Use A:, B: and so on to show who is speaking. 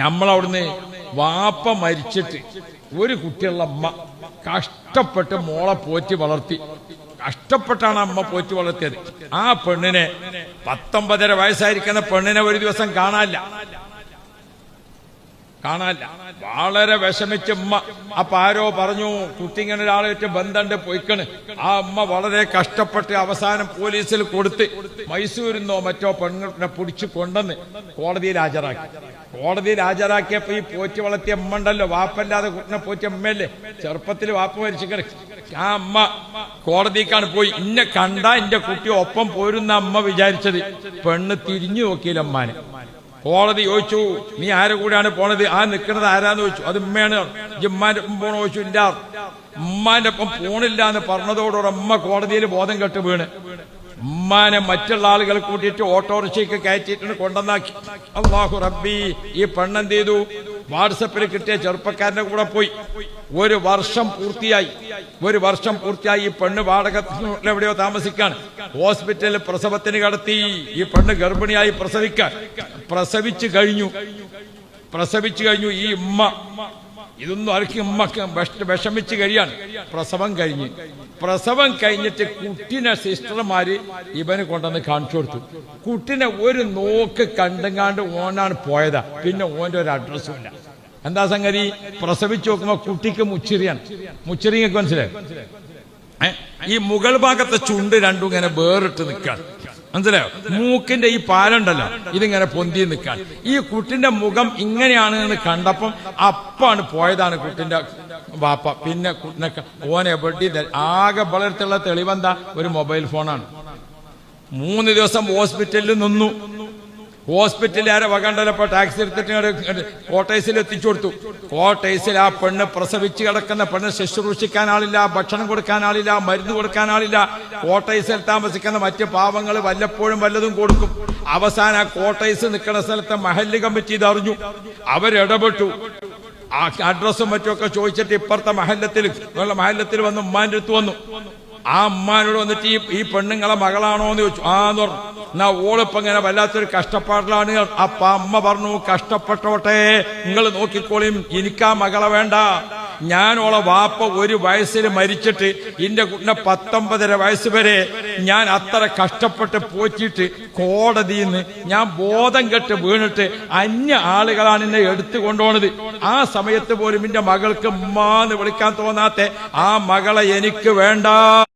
A: നമ്മളവിടുന്ന് വാപ്പ മരിച്ചിട്ട് ഒരു കുട്ടിയുള്ള അമ്മ കഷ്ടപ്പെട്ട് മോളെ പോറ്റി വളർത്തി. കഷ്ടപ്പെട്ടാണ് അമ്മ പോറ്റി വളർത്തിയത്. ആ പെണ്ണിനെ 19.5 വയസ്സായിരിക്കുന്ന പെണ്ണിനെ ഒരു ദിവസം കാണാനില്ല. വളരെ വിഷമിച്ച് ഉമ്മ. അപ്പൊ ആരോ പറഞ്ഞു കുട്ടി ഇങ്ങനെ ഒരാളായിട്ട് ബന്ധണ്ട് പോയിക്കണ്. ആ അമ്മ വളരെ കഷ്ടപ്പെട്ട് അവസാനം പോലീസിൽ കൊടുത്ത് മൈസൂരിന്നോ മറ്റോ പെണ്ണിനെ പിടിച്ചു കൊണ്ടെന്ന് കോടതിയിൽ ഹാജരാക്കിയപ്പോ ഈ പോറ്റി വളർത്തിയ അമ്മ ഉണ്ടല്ലോ, വാപ്പല്ലാതെ കുട്ടിനെ പോറ്റിയ അമ്മയല്ലേ, ചെറുപ്പത്തിൽ വാപ്പ മരിച്ചിക്കണ്. ആ അമ്മ കോടതിക്കാണ് പോയി. ഇന്നെ കണ്ട എന്റെ കുട്ടി ഒപ്പം പോരുന്ന അമ്മ വിചാരിച്ചത്. പെണ്ണ് തിരിഞ്ഞു നോക്കിയില്ല അമ്മാനെ. കോടതി ചോദിച്ചു, നീ ആരെ കൂടെയാണ് പോണത്? ആ നിൽക്കുന്നത് ആരാന്ന് ചോദിച്ചു. അത് ഉമ്മയാണ്. ഉമ്മാന്റെ ഒപ്പം പോണോ ചോദിച്ചു. ഇല്ല, ഉമ്മാന്റെ ഒപ്പം പോണില്ല എന്ന് പറഞ്ഞതോടുകൂടെ അമ്മ കോടതിയിൽ ബോധം കെട്ട് വീണ്. ഉമ്മാനെ മറ്റുള്ള ആളുകൾ കൂട്ടിയിട്ട് ഓട്ടോറിക്ഷയ്ക്ക് കയറ്റിയിട്ടുണ്ട് കൊണ്ടുവന്നാക്കി. അല്ലാഹു റബ്ബി, ഈ പെണ്ണെന്ത് ചെയ്തു? വാട്സപ്പിൽ കിട്ടിയ ചെറുപ്പക്കാരന്റെ കൂടെ പോയി. ഒരു വർഷം പൂർത്തിയായി. ഈ പെണ്ണ് വാടക എവിടെയോ താമസിക്കാണ്. ഹോസ്പിറ്റലിൽ പ്രസവത്തിന് കടത്തി. ഈ പെണ്ണ് ഗർഭിണിയായി പ്രസവിച്ചു കഴിഞ്ഞു. ഈ ഉമ്മ ഇതൊന്നും ആർക്കും ഉമ്മക്ക് വിഷമിച്ച് കഴിയാണ്. പ്രസവം കഴിഞ്ഞിട്ട് കുട്ടിനെ സിസ്റ്റർമാര് ഇവന് കൊണ്ടുവന്ന് കാണിച്ചു കൊടുത്തു. കുട്ടിനെ ഒരു നോക്ക് കണ്ടുങ്ങാണ്ട് ഓനാണ് പോയതാ. പിന്നെ ഓന്റെ ഒരു അഡ്രസ്സും ഇല്ല. എന്താ സംഗതി? പ്രസവിച്ചു നോക്കുമ്പോ കുട്ടിക്ക് മുച്ചിരിങ്ങൊക്കെ മനസ്സിലായി. ഈ മുകൾ ഭാഗത്തെ ചുണ്ട് രണ്ടും ഇങ്ങനെ വേറിട്ട് നിൽക്കാണ്. മനസ്സിലായോ? മൂക്കിന്റെ ഈ പാലുണ്ടല്ലോ, ഇതിങ്ങനെ പൊന്തി നിൽക്കാൻ. ഈ കുട്ടിന്റെ മുഖം ഇങ്ങനെയാണ് എന്ന് കണ്ടപ്പം അപ്പാണ് പോയതാണ് കുട്ടിന്റെ വാപ്പ. പിന്നെ ഓനെ എവിടെ ആകെ വളർത്തുള്ള തെളിവെന്താ? ഒരു മൊബൈൽ ഫോണാണ്. 3 ദിവസം ഹോസ്പിറ്റലിൽ നിന്നു. ഹോസ്പിറ്റലിൽ ആരെ വകണ്ടല്ലപ്പോ ടാക്സി എടുത്തിട്ട് കോട്ടേഴ്സിൽ എത്തിച്ചു കൊടുത്തു. കോട്ടേഴ്സിൽ ആ പെണ്ണ് പ്രസവിച്ച് കിടക്കുന്ന പെണ്ണ് ശുശ്രൂഷിക്കാൻ ആളില്ല, ഭക്ഷണം കൊടുക്കാൻ ആളില്ല, മരുന്ന് കൊടുക്കാൻ ആളില്ല. കോട്ടേഴ്സിൽ താമസിക്കുന്ന മറ്റ് പാവങ്ങൾ വല്ലപ്പോഴും വല്ലതും കൊടുക്കും. അവസാനം ആ കോട്ടേഴ്സ് നിൽക്കുന്ന സ്ഥലത്തെ മഹല്ല് കമ്മിറ്റി ഇതറിഞ്ഞു. അവരിടപെട്ടു. ആ അഡ്രസ്സും മറ്റുമൊക്കെ ചോദിച്ചിട്ട് ഇപ്പുറത്തെ മഹല്ലത്തിൽ വന്ന് ഉമ്മാന്റെ അടുത്ത് വന്നു. ആ അമ്മാനോട് വന്നിട്ട് ഈ പെണ്ണുങ്ങളെ മകളാണോ എന്ന് ചോദിച്ചു. ആന്ന് പറഞ്ഞു. എന്നാ ഓളിപ്പം ഇങ്ങനെ വല്ലാത്തൊരു കഷ്ടപ്പാടിലാണ്. അപ്പ അമ്മ പറഞ്ഞു, കഷ്ടപ്പെട്ടോട്ടെ, നിങ്ങൾ നോക്കിക്കോളിയും, എനിക്കാ മകളെ വേണ്ട. ഞാനോളെ വാപ്പ 1 വയസ്സിൽ മരിച്ചിട്ട് എന്റെ കുട്ടിനെ 19.5 വയസ്സ് വരെ ഞാൻ അത്ര കഷ്ടപ്പെട്ട് പോറ്റിയിട്ട് കോടതിയിൽ നിന്ന് ഞാൻ ബോധം കെട്ട് വീണിട്ട് അന്യ ആളുകളാണ് എന്നെ എടുത്തു കൊണ്ടുപോണത്. ആ സമയത്ത് പോലും എന്റെ മകൾക്ക് ഉമ്മാന്ന് വിളിക്കാൻ തോന്നാത്ത ആ മകളെ എനിക്ക് വേണ്ട.